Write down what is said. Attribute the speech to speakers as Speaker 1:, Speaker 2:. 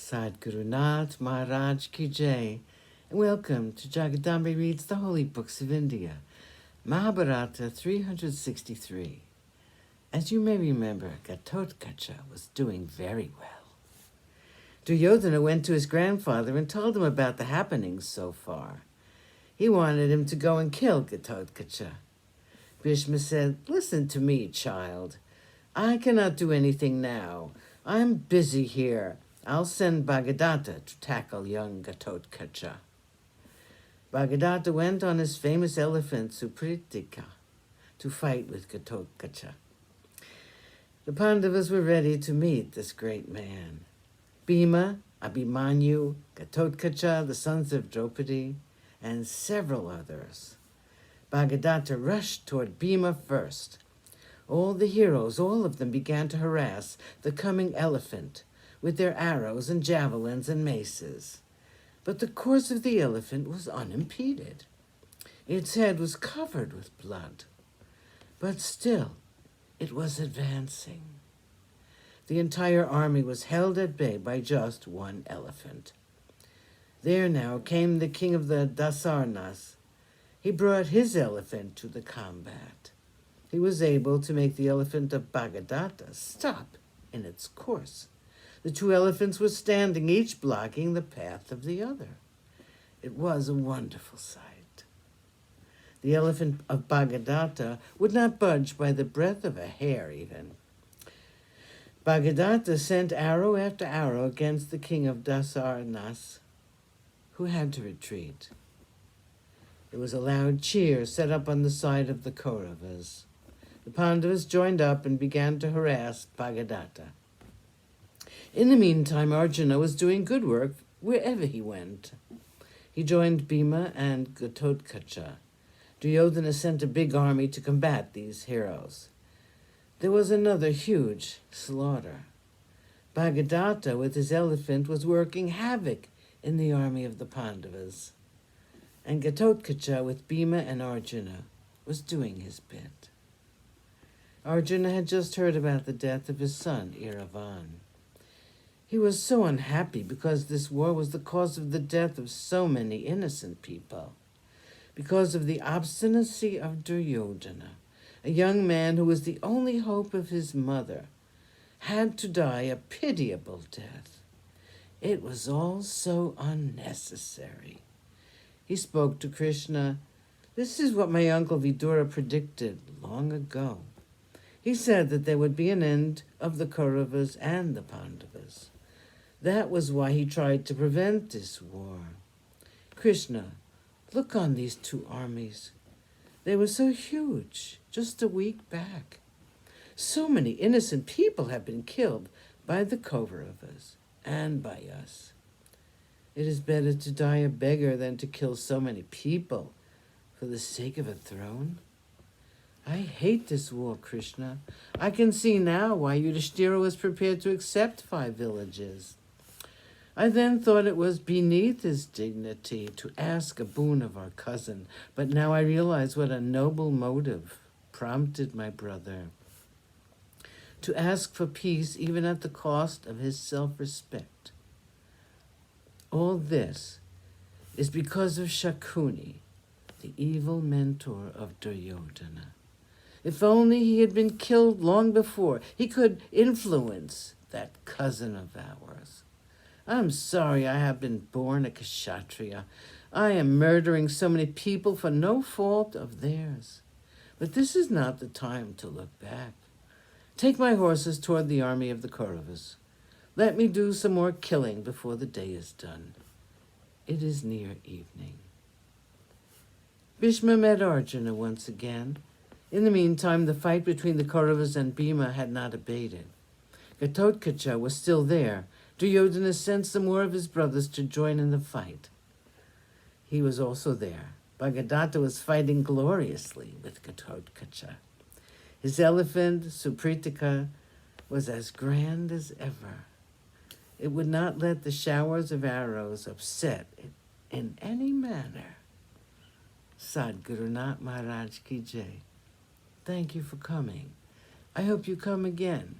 Speaker 1: Sadhguru Nath Maharaj Ki Jai, and welcome to Jagadambe Reads the Holy Books of India, Mahabharata 363. As you may remember, Ghatotkacha was doing very well. Duryodhana went to his grandfather and told him about the happenings so far. He wanted him to go and kill Ghatotkacha. Bhishma said, "Listen to me, child. I cannot do anything now. I'm busy here. I'll send Bhagadatta to tackle young Ghatotkacha." Bhagadatta went on his famous elephant Supritika to fight with Ghatotkacha. The Pandavas were ready to meet this great man. Bhima, Abhimanyu, Ghatotkacha, the sons of Draupadi, and several others. Bhagadatta rushed toward Bhima first. All the heroes, all of them, began to harass the coming elephant with their arrows and javelins and maces. But the course of the elephant was unimpeded. Its head was covered with blood, but still it was advancing. The entire army was held at bay by just one elephant. There now came the king of the Dasarnas. He brought his elephant to the combat. He was able to make the elephant of Bhagadatta stop in its course. The two elephants were standing, each blocking the path of the other. It was a wonderful sight. The elephant of Bhagadatta would not budge by the breadth of a hair even. Bhagadatta sent arrow after arrow against the king of Dasarnas, who had to retreat. There was a loud cheer set up on the side of the Kauravas. The Pandavas joined up and began to harass Bhagadatta. In the meantime, Arjuna was doing good work wherever he went. He joined Bhima and Ghatotkacha. Duryodhana sent a big army to combat these heroes. There was another huge slaughter. Bhagadatta, with his elephant, was working havoc in the army of the Pandavas. And Ghatotkacha, with Bhima and Arjuna, was doing his bit. Arjuna had just heard about the death of his son, Iravan. He was so unhappy because this war was the cause of the death of so many innocent people. Because of the obstinacy of Duryodhana, a young man who was the only hope of his mother, had to die a pitiable death. It was all so unnecessary. He spoke to Krishna. "This is what my uncle Vidura predicted long ago. He said that there would be an end of the Kauravas and the Pandavas. That was why he tried to prevent this war. Krishna, look on these two armies. They were so huge just a week back. So many innocent people have been killed by the Kauravas and by us. It is better to die a beggar than to kill so many people for the sake of a throne. I hate this war, Krishna. I can see now why Yudhishthira was prepared to accept 5 villages. I then thought it was beneath his dignity to ask a boon of our cousin, but now I realize what a noble motive prompted my brother to ask for peace even at the cost of his self-respect. All this is because of Shakuni, the evil mentor of Duryodhana. If only he had been killed long before, he could influence that cousin of ours. I'm sorry I have been born a Kshatriya. I am murdering so many people for no fault of theirs. But this is not the time to look back. Take my horses toward the army of the Kauravas. Let me do some more killing before the day is done. It is near evening." Bhishma met Arjuna once again. In the meantime, the fight between the Kauravas and Bhima had not abated. Ghatotkacha was still there. Duryodhana sent some more of his brothers to join in the fight. He was also there. Bhagadatta was fighting gloriously with Ghatotkacha. His elephant, Supritika, was as grand as ever. It would not let the showers of arrows upset it in any manner. Sadhguru Nath Maharaj Ki Jai. Thank you for coming. I hope you come again.